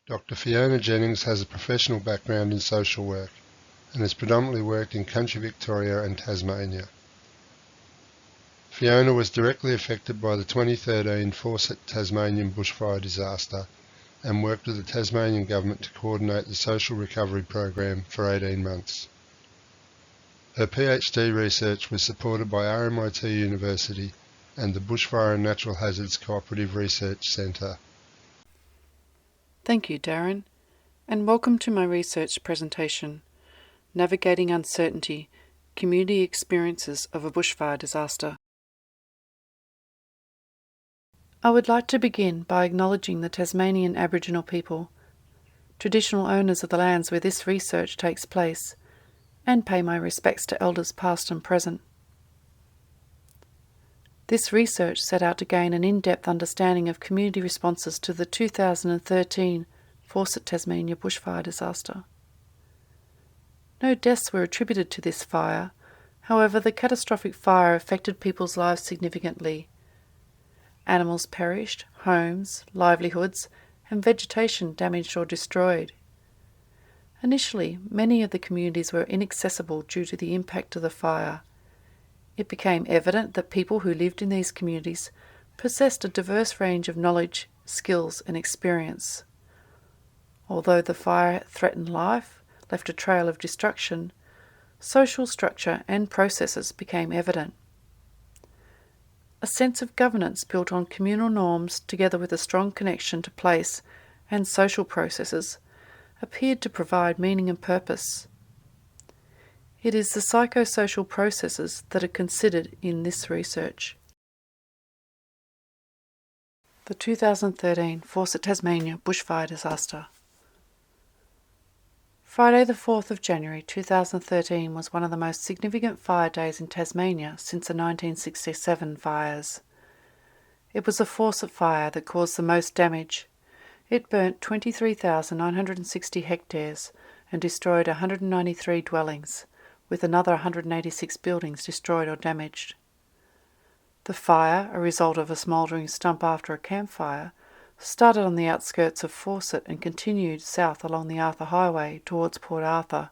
Dr Fiona Jennings has a professional background in social work and has predominantly worked in country Victoria and Tasmania. Fiona was directly affected by the 2013 Forcett Tasmanian bushfire disaster and worked with the Tasmanian government to coordinate the social recovery program for 18 months. Her PhD research was supported by RMIT University and the Bushfire and Natural Hazards Cooperative Research Centre. Thank you, Darren, and welcome to my research presentation, Navigating Uncertainty, Community Experiences of a Bushfire Disaster. I would like to begin by acknowledging the Tasmanian Aboriginal people, traditional owners of the lands where this research takes place, and pay my respects to elders past and present. This research set out to gain an in-depth understanding of community responses to the 2013 Forcett Tasmania bushfire disaster. No deaths were attributed to this fire, however the catastrophic fire affected people's lives significantly. Animals perished, homes, livelihoods, and vegetation damaged or destroyed. Initially, many of the communities were inaccessible due to the impact of the fire. It became evident that people who lived in these communities possessed a diverse range of knowledge, skills, and experience. Although the fire threatened life, left a trail of destruction, social structure and processes became evident. A sense of governance built on communal norms, together with a strong connection to place and social processes, appeared to provide meaning and purpose. It is the psychosocial processes that are considered in this research. The 2013 Forcett Tasmania bushfire disaster. Friday the 4th of January 2013 was one of the most significant fire days in Tasmania since the 1967 fires. It was a Forcett fire that caused the most damage. It burnt 23,960 hectares and destroyed 193 dwellings, with another 186 buildings destroyed or damaged. The fire, a result of a smouldering stump after a campfire, started on the outskirts of Forcett and continued south along the Arthur Highway towards Port Arthur,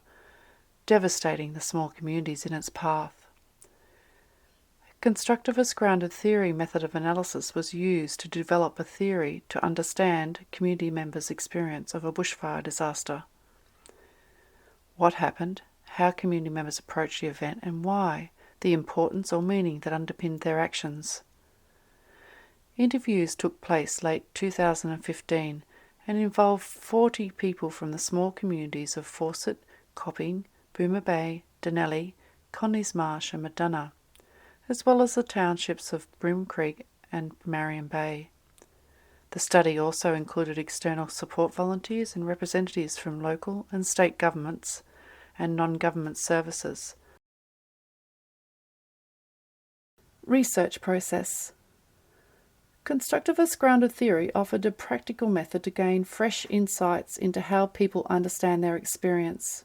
devastating the small communities in its path. A constructivist grounded theory method of analysis was used to develop a theory to understand community members' experience of a bushfire disaster. What happened, how community members approached the event, and why, the importance or meaning that underpinned their actions. Interviews took place late 2015 and involved 40 people from the small communities of Forcett, Copping, Boomer Bay, Dunalley, Conneys Marsh and Murdunna, as well as the townships of Bream Creek and Marion Bay. The study also included external support volunteers and representatives from local and state governments and non-government services. Research process. Constructivist grounded theory offered a practical method to gain fresh insights into how people understand their experience.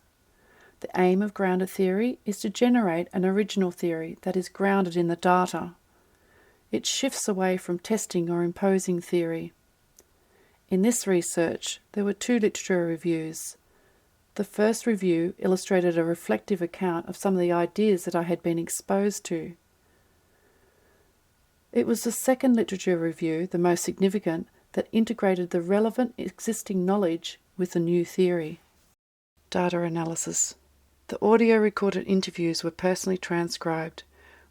The aim of grounded theory is to generate an original theory that is grounded in the data. It shifts away from testing or imposing theory. In this research, there were 2 literature reviews. The first review illustrated a reflective account of some of the ideas that I had been exposed to. It was the second literature review, the most significant, that integrated the relevant existing knowledge with the new theory. Data analysis. The audio recorded interviews were personally transcribed,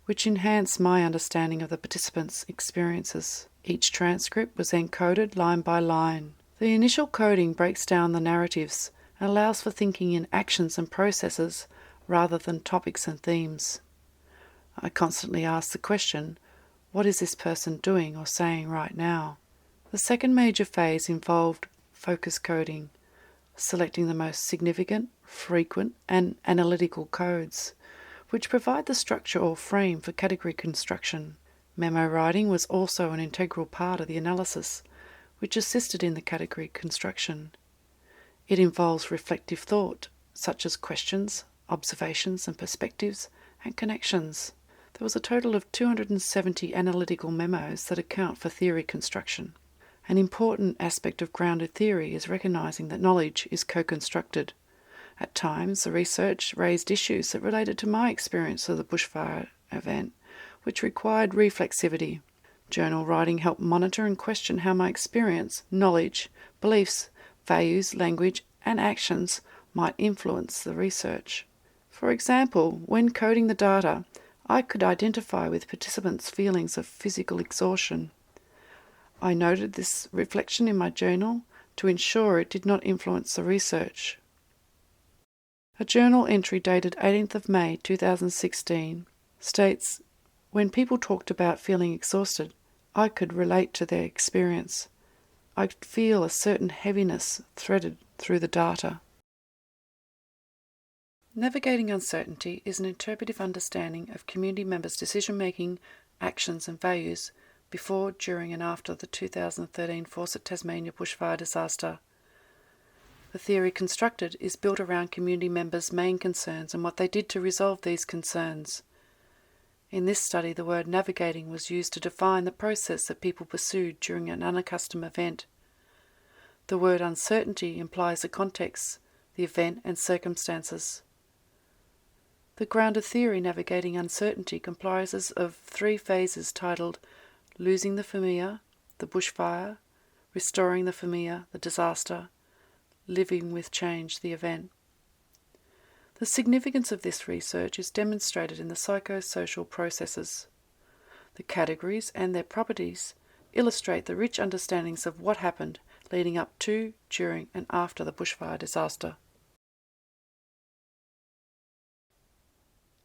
which enhanced my understanding of the participants' experiences. Each transcript was then coded line by line. The initial coding breaks down the narratives and allows for thinking in actions and processes rather than topics and themes. I constantly ask the question, what is this person doing or saying right now? The second major phase involved focus coding, selecting the most significant, frequent, and analytical codes, which provide the structure or frame for category construction. Memo writing was also an integral part of the analysis, which assisted in the category construction. It involves reflective thought, such as questions, observations and perspectives, and connections. There was a total of 270 analytical memos that account for theory construction. An important aspect of grounded theory is recognising that knowledge is co-constructed. At times, the research raised issues that related to my experience of the bushfire event, which required reflexivity. Journal writing helped monitor and question how my experience, knowledge, beliefs, values, language, and actions might influence the research. For example, when coding the data, I could identify with participants' feelings of physical exhaustion. I noted this reflection in my journal to ensure it did not influence the research. A journal entry dated 18th of May 2016 states, "When people talked about feeling exhausted, I could relate to their experience. I could feel a certain heaviness threaded through the data." Navigating uncertainty is an interpretive understanding of community members' decision-making, actions and values before, during and after the 2013 Forcett Tasmania bushfire disaster. The theory constructed is built around community members' main concerns and what they did to resolve these concerns. In this study, the word navigating was used to define the process that people pursued during an unaccustomed event. The word uncertainty implies the context, the event and circumstances. The grounded theory navigating uncertainty comprises of 3 phases titled losing the familiar, the bushfire, restoring the familiar, the disaster, living with change, the event. The significance of this research is demonstrated in the psychosocial processes. The categories and their properties illustrate the rich understandings of what happened leading up to, during and after the bushfire disaster.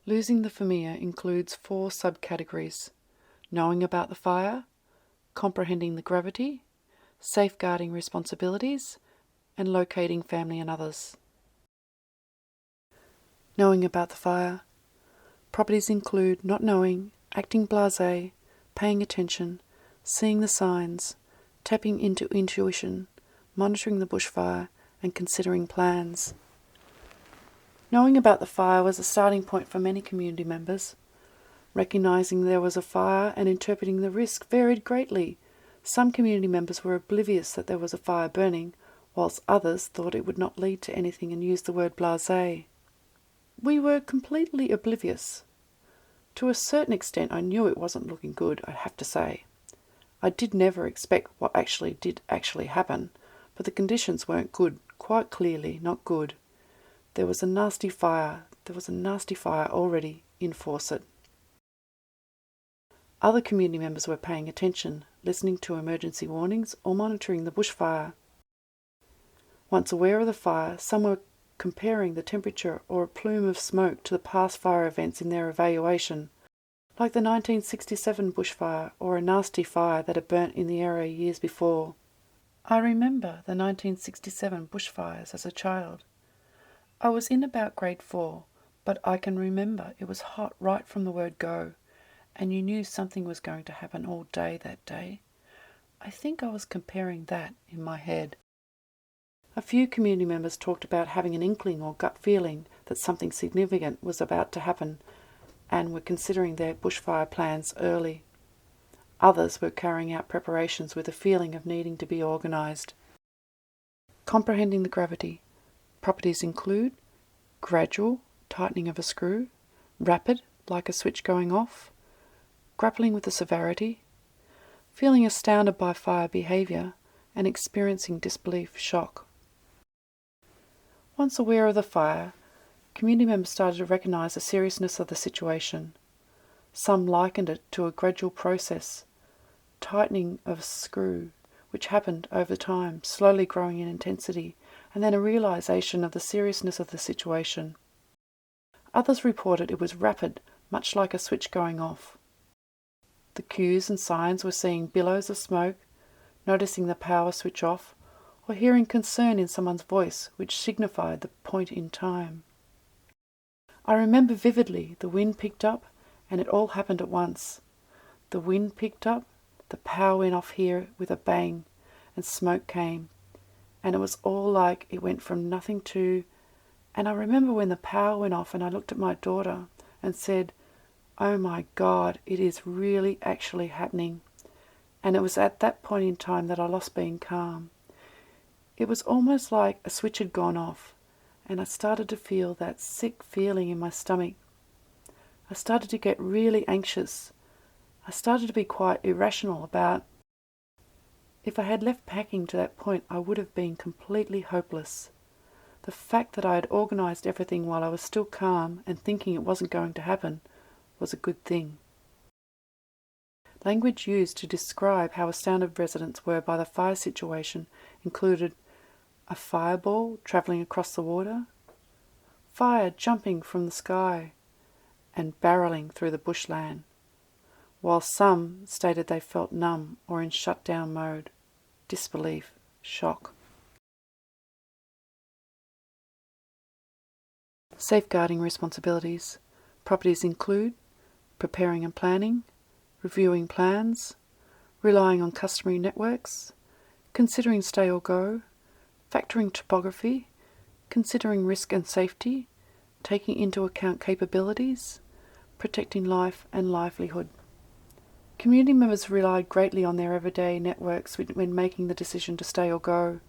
Losing the familiar includes 4 subcategories: knowing about the fire, comprehending the gravity, safeguarding responsibilities, and locating family and others. Knowing about the fire. Properties include not knowing, acting blasé, paying attention, seeing the signs, tapping into intuition, monitoring the bushfire, and considering plans. Knowing about the fire was a starting point for many community members. Recognising there was a fire and interpreting the risk varied greatly. Some community members were oblivious that there was a fire burning, whilst others thought it would not lead to anything and used the word blasé. We were completely oblivious. To a certain extent I knew it wasn't looking good, I have to say. I did never expect what did actually happen, but the conditions weren't good, quite clearly not good. There was a nasty fire already in Forcett. Other community members were paying attention, listening to emergency warnings or monitoring the bushfire. Once aware of the fire, some were comparing the temperature or a plume of smoke to the past fire events in their evaluation, like the 1967 bushfire or a nasty fire that had burnt in the area years before. I remember the 1967 bushfires as a child. I was in about grade 4, but I can remember it was hot right from the word go, and you knew something was going to happen all day that day. I think I was comparing that in my head. A few community members talked about having an inkling or gut feeling that something significant was about to happen and were considering their bushfire plans early. Others were carrying out preparations with a feeling of needing to be organised. Comprehending the gravity. Properties include gradual, tightening of a screw, rapid, like a switch going off, grappling with the severity, feeling astounded by fire behaviour, and experiencing disbelief shock. Once aware of the fire, community members started to recognise the seriousness of the situation. Some likened it to a gradual process, tightening of a screw, which happened over time, slowly growing in intensity, and then a realisation of the seriousness of the situation. Others reported it was rapid, much like a switch going off. The cues and signs were seeing billows of smoke, noticing the power switch off, or hearing concern in someone's voice which signified the point in time. I remember vividly the wind picked up and it all happened at once. The wind picked up, the power went off here with a bang, and smoke came, and it was all like it went from nothing to... And I remember when the power went off and I looked at my daughter and said, "Oh my God, it is really actually happening." and it was at that point in time that I lost being calm. It was almost like a switch had gone off, and I started to feel that sick feeling in my stomach. I started to get really anxious. I started to be quite irrational about. If I had left packing to that point, I would have been completely hopeless. The fact that I had organised everything while I was still calm and thinking it wasn't going to happen was a good thing. Language used to describe how astounded residents were by the fire situation included a fireball travelling across the water, fire jumping from the sky, and barrelling through the bushland, while some stated they felt numb or in shutdown mode, disbelief, shock. Safeguarding responsibilities. Properties include preparing and planning, reviewing plans, relying on customary networks, considering stay or go, factoring topography, considering risk and safety, taking into account capabilities, protecting life and livelihood. Community members relied greatly on their everyday networks when making the decision to stay or go.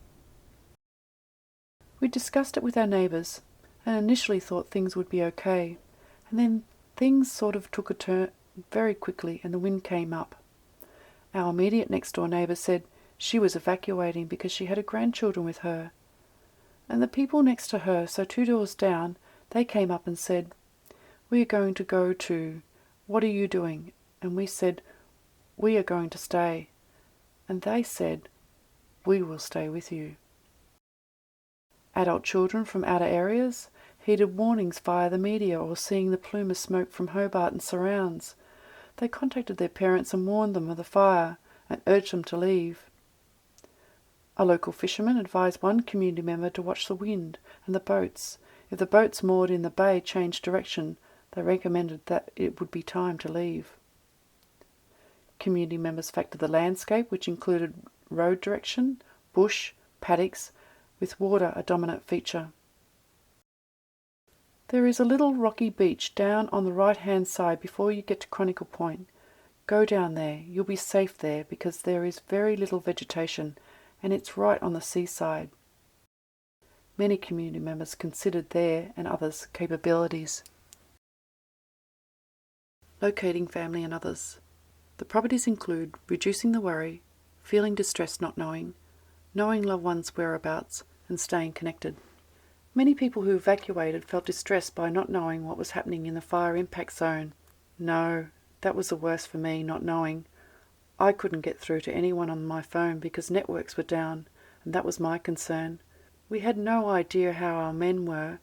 We discussed it with our neighbours and initially thought things would be okay, and then things sort of took a turn very quickly and the wind came up. Our immediate next door neighbour said she was evacuating because she had her grandchildren with her. And the people next to her, so 2 doors down, they came up and said, "We are going to go to, what are you doing?" And we said, "We are going to stay." And they said, "We will stay with you." Adult children from outer areas heeded warnings via the media or seeing the plume of smoke from Hobart and surrounds. They contacted their parents and warned them of the fire and urged them to leave. A local fisherman advised one community member to watch the wind and the boats. If the boats moored in the bay changed direction, they recommended that it would be time to leave. Community members factored the landscape, which included road direction, bush, paddocks, with water a dominant feature. There is a little rocky beach down on the right-hand side before you get to Chronicle Point. Go down there. You'll be safe there because there is very little vegetation and it's right on the seaside. Many community members considered their and others' capabilities. Locating family and others. The properties include reducing the worry, feeling distressed not knowing loved ones' whereabouts, and staying connected. Many people who evacuated felt distressed by not knowing what was happening in the fire impact zone. No, that was the worst for me, not knowing. I couldn't get through to anyone on my phone because networks were down, and that was my concern. We had no idea how our men were.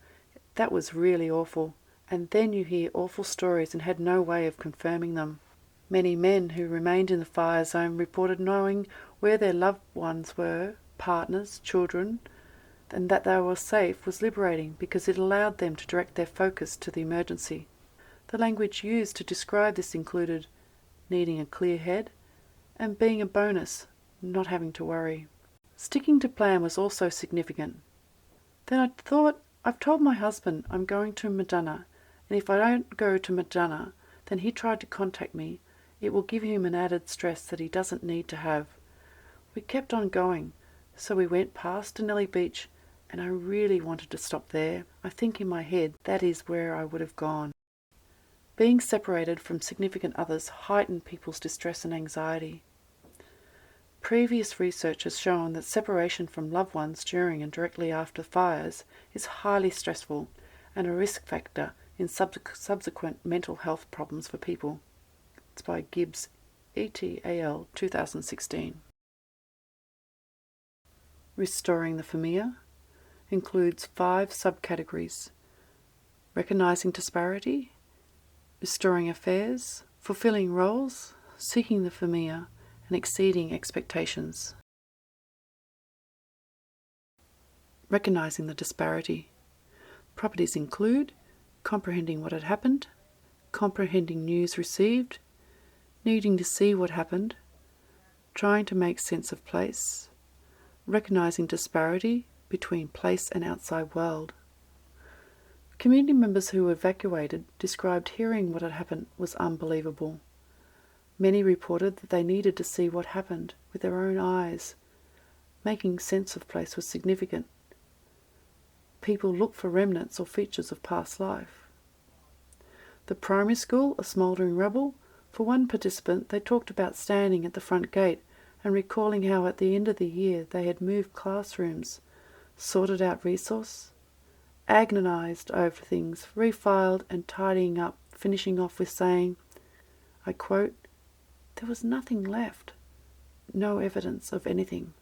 That was really awful. And then you hear awful stories and had no way of confirming them. Many men who remained in the fire zone reported knowing where their loved ones were, partners, children, and that they were safe was liberating because it allowed them to direct their focus to the emergency. The language used to describe this included needing a clear head and being a bonus, not having to worry. Sticking to plan was also significant. Then I thought, I've told my husband I'm going to Murdunna, and if I don't go to Murdunna, then he tried to contact me. It will give him an added stress that he doesn't need to have. We kept on going, so we went past Dunalley Beach, and I really wanted to stop there. I think in my head that is where I would have gone. Being separated from significant others heightened people's distress and anxiety. Previous research has shown that separation from loved ones during and directly after fires is highly stressful and a risk factor in subsequent mental health problems for people. It's by Gibbs, et.al., 2016. Restoring the familiar includes 5 subcategories: recognizing disparity, restoring affairs, fulfilling roles, seeking the familiar, and exceeding expectations. Recognizing the disparity. Properties include comprehending what had happened, comprehending news received, needing to see what happened, trying to make sense of place, recognizing disparity between place and outside world. Community members who evacuated described hearing what had happened was unbelievable. Many reported that they needed to see what happened with their own eyes. Making sense of place was significant. People looked for remnants or features of past life. The primary school, a smouldering rubble. For one participant, they talked about standing at the front gate and recalling how at the end of the year they had moved classrooms, sorted out resource, agonised over things, refiled and tidying up, finishing off with saying, I quote, "There was nothing left, no evidence of anything."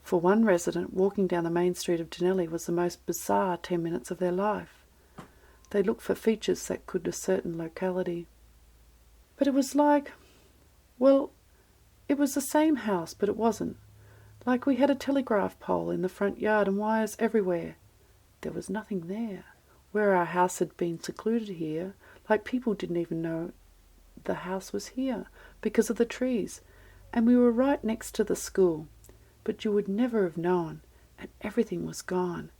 For one resident, walking down the main street of Dunalley was the most bizarre 10 minutes of their life. They looked for features that could a certain locality. But it was like, well, it was the same house, but it wasn't. Like we had a telegraph pole in the front yard and wires everywhere. There was nothing there. Where our house had been secluded here, like people didn't even know the house was here because of the trees. And we were right next to the school. But you would never have known, and everything was gone.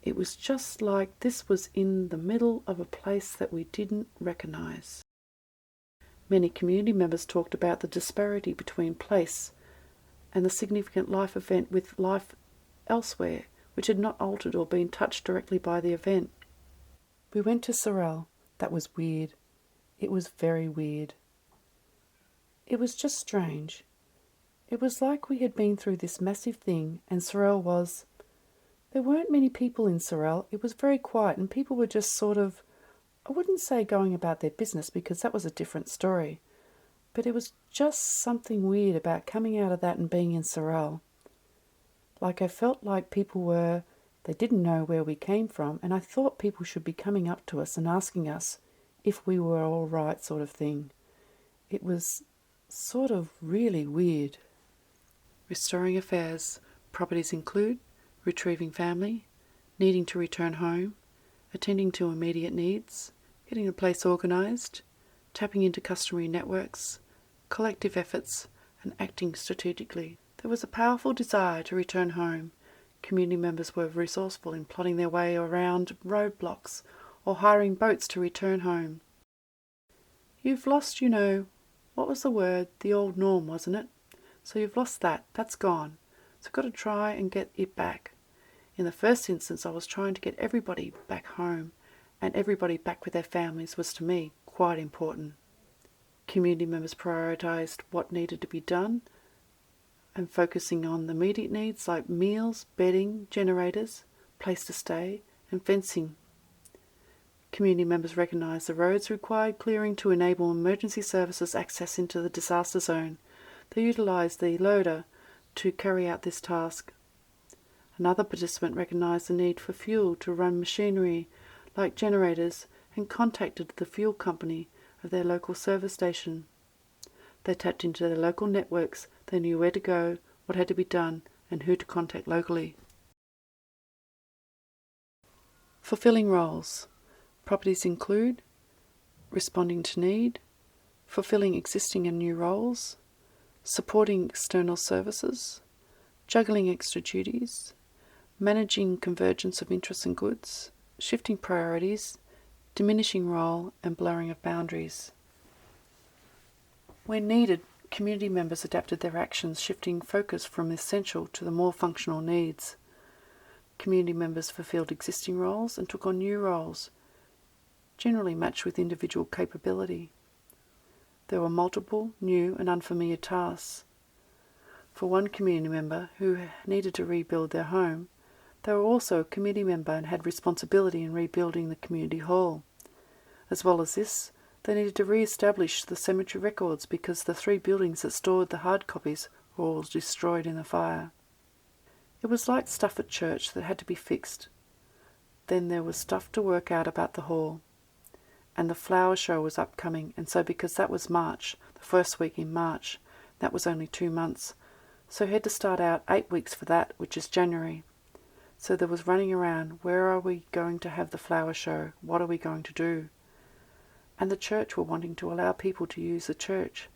It was just like this was in the middle of a place that we didn't recognise. Many community members talked about the disparity between place and the significant life event with life elsewhere, which had not altered or been touched directly by the event. We went to Sorel. That was weird. It was very weird. It was just strange. It was like we had been through this massive thing, and Sorel was... There weren't many people in Sorel. It was very quiet, and people were just sort of... I wouldn't say going about their business, because that was a different story. But it was just something weird about coming out of that and being in Sorel. Like I felt like people were... They didn't know where we came from, and I thought people should be coming up to us and asking us if we were all right, sort of thing. It was sort of really weird. Restoring affairs. Properties include retrieving family, needing to return home, attending to immediate needs, getting the place organised, tapping into customary networks, collective efforts, and acting strategically. There was a powerful desire to return home. Community members were resourceful in plotting their way around roadblocks or hiring boats to return home. You've lost, what was the word? The old norm, wasn't it? So you've lost that. That's gone. So got to try and get it back. In the first instance, I was trying to get everybody back home, and everybody back with their families was, to me, quite important. Community members prioritised what needed to be done and focusing on the immediate needs like meals, bedding, generators, place to stay, and fencing. Community members recognised the roads required clearing to enable emergency services access into the disaster zone. They utilised the loader to carry out this task. Another participant recognised the need for fuel to run machinery like generators and contacted the fuel company of their local service station. They tapped into their local networks. They knew where to go, what had to be done, and who to contact locally. Fulfilling roles. Properties include responding to need, fulfilling existing and new roles, supporting external services, juggling extra duties, managing convergence of interests and goods, shifting priorities, diminishing role, and blurring of boundaries. When needed, community members adapted their actions, shifting focus from essential to the more functional needs. Community members fulfilled existing roles and took on new roles, generally matched with individual capability. There were multiple, new and unfamiliar tasks. For one community member who needed to rebuild their home, they were also a committee member and had responsibility in rebuilding the community hall. As well as this, they needed to re-establish the cemetery records because the 3 buildings that stored the hard copies were all destroyed in the fire. It was like stuff at church that had to be fixed. Then there was stuff to work out about the hall. And the flower show was upcoming, and so because that was March, the first week in March, that was only 2 months, so he had to start out 8 weeks for that, which is January. So there was running around, where are we going to have the flower show? What are we going to do? And the church were wanting to allow people to use the church.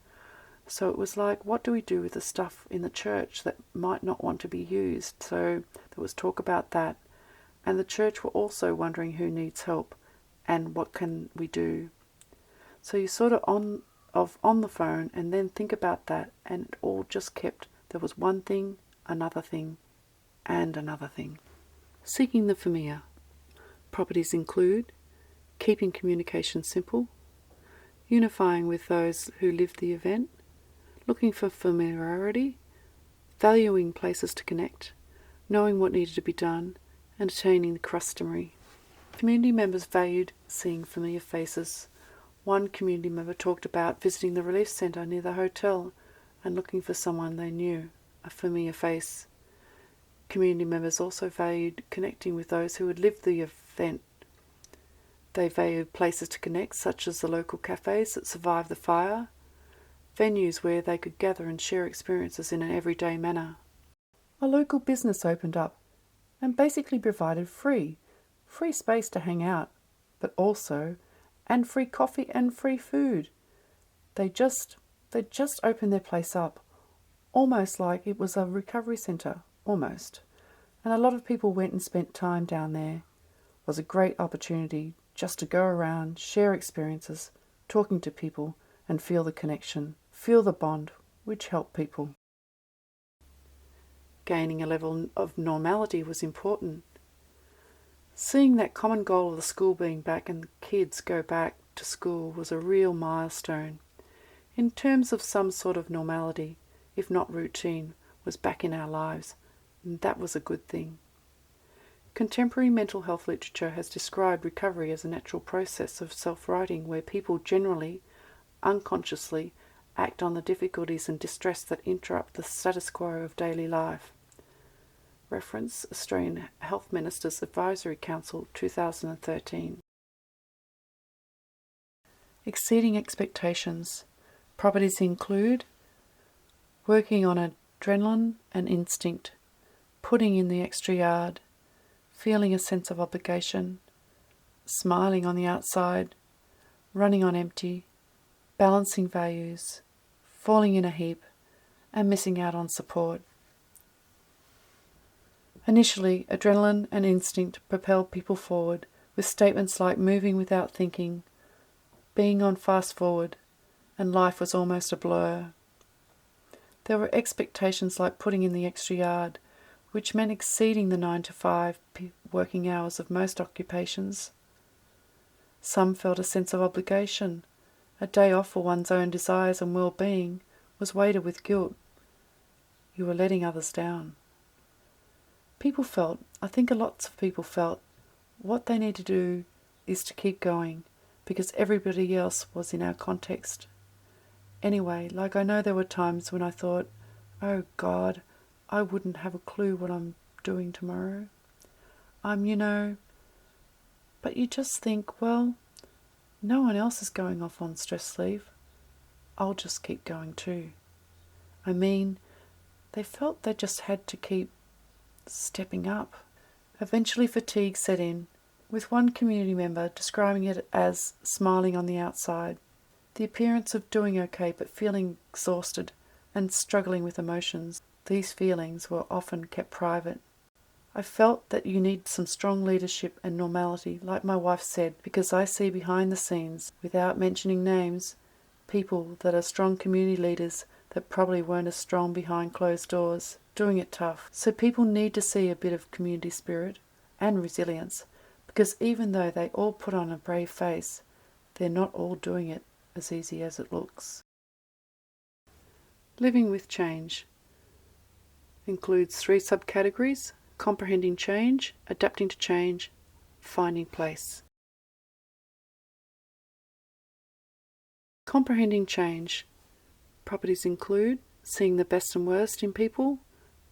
So it was like, what do we do with the stuff in the church that might not want to be used? So there was talk about that. And the church were also wondering who needs help and what can we do. So you sort of on the phone and then think about that, and it all just kept, there was one thing, another thing, and another thing. Seeking the familiar. Properties include keeping communication simple, unifying with those who lived the event, looking for familiarity, valuing places to connect, knowing what needed to be done, and attaining the customary. Community members valued seeing familiar faces. One community member talked about visiting the relief centre near the hotel and looking for someone they knew, a familiar face. Community members also valued connecting with those who had lived the event. They valued places to connect, such as the local cafes that survived the fire, venues where they could gather and share experiences in an everyday manner. A local business opened up and basically provided free space to hang out, but also free coffee and free food. They just opened their place up, almost like it was a recovery centre, almost. And a lot of people went and spent time down there. It was a great opportunity just to go around, share experiences, talking to people, and feel the connection, feel the bond, which helped people. Gaining a level of normality was important. Seeing that common goal of the school being back and the kids go back to school was a real milestone. In terms of some sort of normality, if not routine, was back in our lives, and that was a good thing. Contemporary mental health literature has described recovery as a natural process of self-writing where people generally, unconsciously, act on the difficulties and distress that interrupt the status quo of daily life. Reference Australian Health Ministers Advisory Council 2013. Exceeding expectations. Properties include working on adrenaline and instinct, putting in the extra yard, feeling a sense of obligation, smiling on the outside, running on empty, balancing values, falling in a heap, and missing out on support. Initially, adrenaline and instinct propelled people forward with statements like moving without thinking, being on fast forward, and life was almost a blur. There were expectations like putting in the extra yard, which meant exceeding the 9 to 5 working hours of most occupations. Some felt a sense of obligation. A day off for one's own desires and well-being was weighted with guilt. You were letting others down. I think lots of people felt, what they need to do is to keep going, because everybody else was in our context. Anyway, I know there were times when I thought, oh God, I wouldn't have a clue what I'm doing tomorrow. But you just think, well, no one else is going off on stress leave. I'll just keep going too. They felt they just had to keep stepping up. Eventually fatigue set in, with one community member describing it as smiling on the outside, the appearance of doing okay but feeling exhausted and struggling with emotions. These feelings were often kept private. I felt that you need some strong leadership and normality, like my wife said, because I see behind the scenes, without mentioning names, people that are strong community leaders that probably weren't as strong behind closed doors, doing it tough. So people need to see a bit of community spirit and resilience, because even though they all put on a brave face, they're not all doing it as easy as it looks. Living with change includes 3 subcategories: comprehending change, adapting to change, finding place. Comprehending change. Properties include seeing the best and worst in people,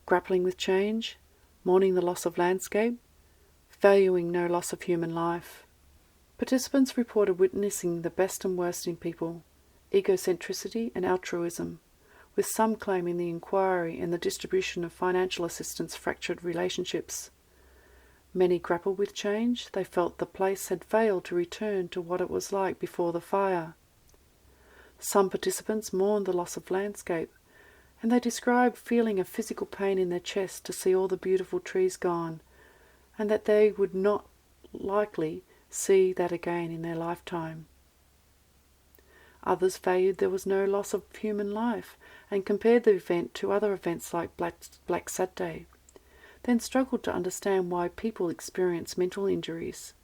grappling with change, mourning the loss of landscape, valuing no loss of human life. Participants reported witnessing the best and worst in people, egocentricity and altruism, with some claiming the inquiry and the distribution of financial assistance fractured relationships. Many grappled with change. They felt the place had failed to return to what it was like before the fire. Some participants mourned the loss of landscape, and they described feeling a physical pain in their chest to see all the beautiful trees gone, and that they would not likely see that again in their lifetime. Others valued there was no loss of human life and compared the event to other events like Black Saturday, then struggled to understand why people experience mental injuries.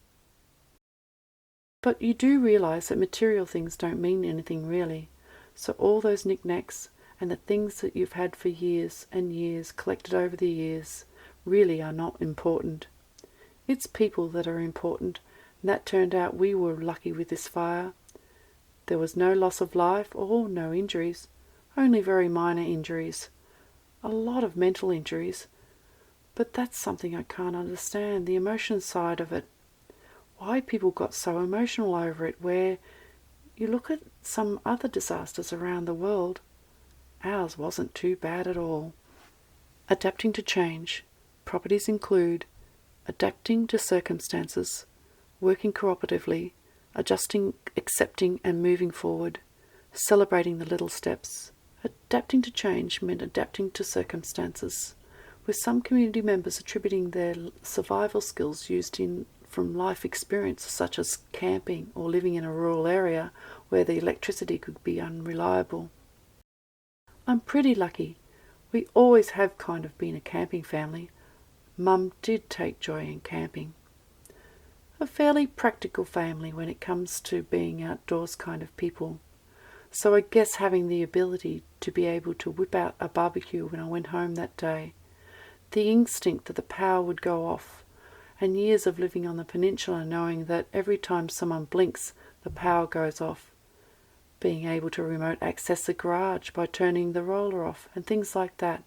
But you do realise that material things don't mean anything really, so all those knickknacks and the things that you've had for years and years collected over the years really are not important. It's people that are important, and that turned out we were lucky with this fire. There was no loss of life or no injuries, only very minor injuries. A lot of mental injuries. But that's something I can't understand, the emotion side of it. Why people got so emotional over it, where you look at some other disasters around the world, ours wasn't too bad at all. Adapting to change. Properties include adapting to circumstances, working cooperatively, adjusting, accepting and moving forward, celebrating the little steps. Adapting to change meant adapting to circumstances, with some community members attributing their survival skills used from life experience such as camping or living in a rural area where the electricity could be unreliable. I'm pretty lucky. We always have kind of been a camping family. Mum did take joy in camping. A fairly practical family when it comes to being outdoors kind of people. So I guess having the ability to be able to whip out a barbecue when I went home that day, the instinct that the power would go off, and years of living on the peninsula knowing that every time someone blinks the power goes off, being able to remote access the garage by turning the roller off and things like that,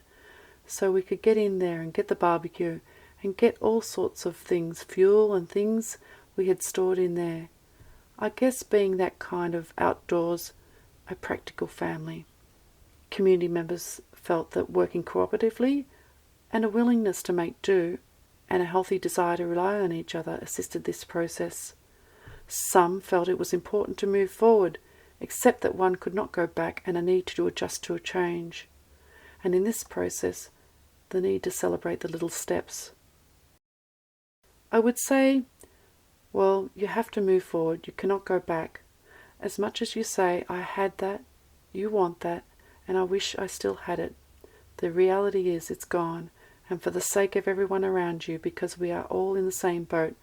so we could get in there and get the barbecue and get all sorts of things, fuel and things we had stored in there. I guess being that kind of outdoors, a practical family. Community members felt that working cooperatively and a willingness to make do and a healthy desire to rely on each other assisted this process. Some felt it was important to move forward, except that one could not go back and a need to adjust to a change. And in this process, the need to celebrate the little steps. I would say, well, you have to move forward, you cannot go back. As much as you say, I had that, you want that, and I wish I still had it, the reality is it's gone, and for the sake of everyone around you, because we are all in the same boat,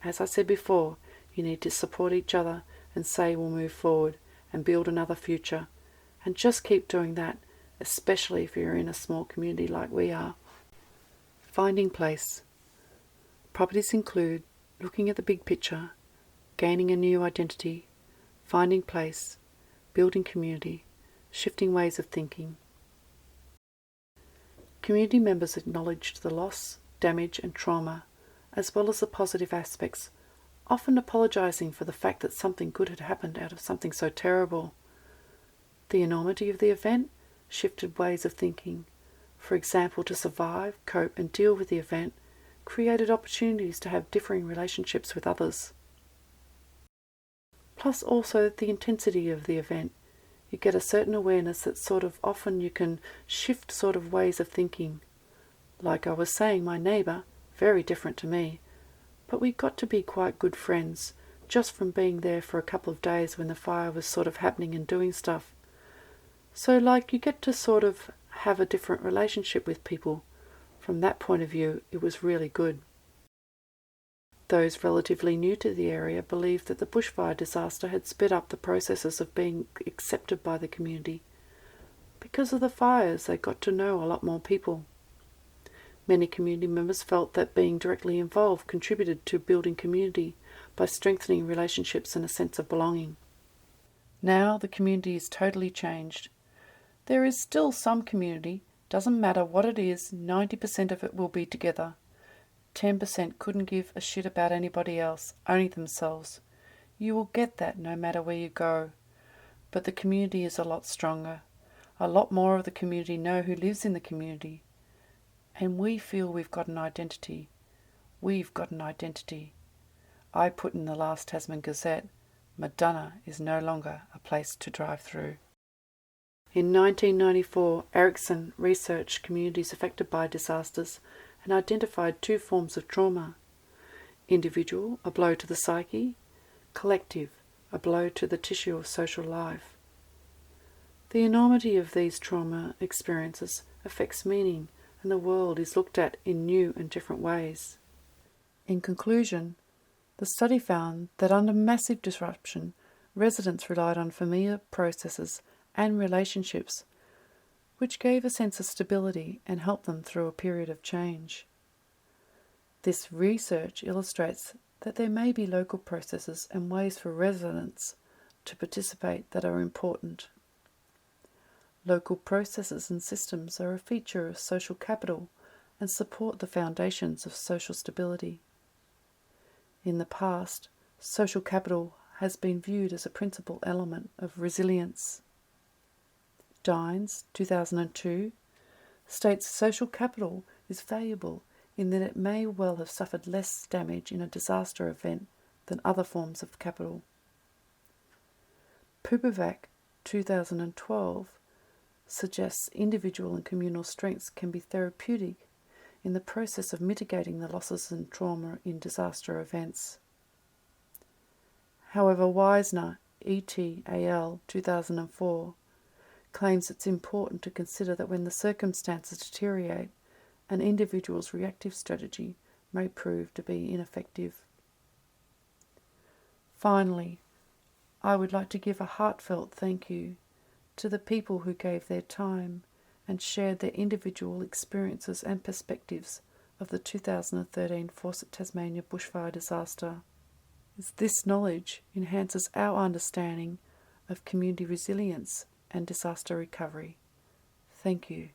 as I said before, you need to support each other and say we'll move forward and build another future, and just keep doing that, especially if you're in a small community like we are. Finding place. Properties include looking at the big picture, gaining a new identity, finding place, building community, shifting ways of thinking. Community members acknowledged the loss, damage and trauma, as well as the positive aspects, often apologising for the fact that something good had happened out of something so terrible. The enormity of the event shifted ways of thinking. For example, to survive, cope and deal with the event created opportunities to have differing relationships with others. Plus also the intensity of the event. You get a certain awareness that sort of often you can shift sort of ways of thinking. Like I was saying, my neighbour, very different to me, but we got to be quite good friends, just from being there for a couple of days when the fire was sort of happening and doing stuff. So like you get to sort of have a different relationship with people. From that point of view, it was really good. Those relatively new to the area believed that the bushfire disaster had sped up the processes of being accepted by the community. Because of the fires, they got to know a lot more people. Many community members felt that being directly involved contributed to building community by strengthening relationships and a sense of belonging. Now the community is totally changed. There is still some community, doesn't matter what it is, 90% of it will be together. 10% couldn't give a shit about anybody else, only themselves. You will get that no matter where you go. But the community is a lot stronger. A lot more of the community know who lives in the community. And we feel we've got an identity. We've got an identity. I put in the last Tasman Gazette, Murdunna is no longer a place to drive through. In 1994, Erickson researched communities affected by disasters and identified two forms of trauma. Individual, a blow to the psyche. Collective, a blow to the tissue of social life. The enormity of these trauma experiences affects meaning, and the world is looked at in new and different ways. In conclusion, the study found that under massive disruption, residents relied on familiar processes and relationships which gave a sense of stability and helped them through a period of change. This research illustrates that there may be local processes and ways for residents to participate that are important. Local processes and systems are a feature of social capital and support the foundations of social stability. In the past, social capital has been viewed as a principal element of resilience. Dines, 2002, states social capital is valuable in that it may well have suffered less damage in a disaster event than other forms of capital. Pupovac, 2012, suggests individual and communal strengths can be therapeutic in the process of mitigating the losses and trauma in disaster events. However, Wisner, et.al., 2004, claims it's important to consider that when the circumstances deteriorate, an individual's reactive strategy may prove to be ineffective. Finally, I would like to give a heartfelt thank you to the people who gave their time and shared their individual experiences and perspectives of the 2013 Forcett Tasmania bushfire disaster. This knowledge enhances our understanding of community resilience and disaster recovery. Thank you.